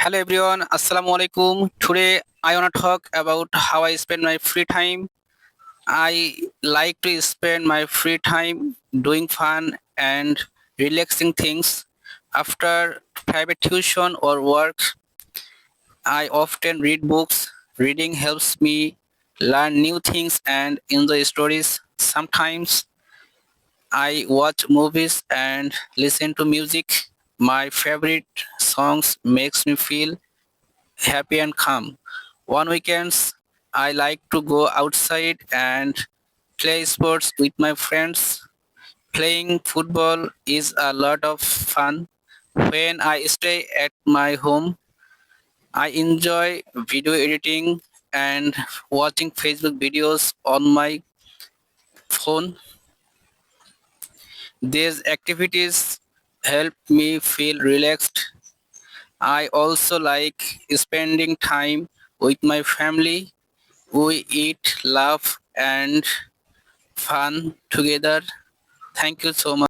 Hello everyone, Assalamu alaikum. Today I want to talk about how I spend my free time. I like to spend my free time doing fun and relaxing things. After private tuition or work, I often read books. Reading helps me learn new things and enjoy stories. Sometimes I watch movies and listen to music. My favorite songs makes me feel happy and calm. On weekends, I like to go outside and play sports with my friends. Playing football is a lot of fun. When I stay at my home, I enjoy video editing and watching Facebook videos on my phone. These activities help me feel relaxed. I also like spending time with my family. We eat, laugh, and fun together. Thank you so much.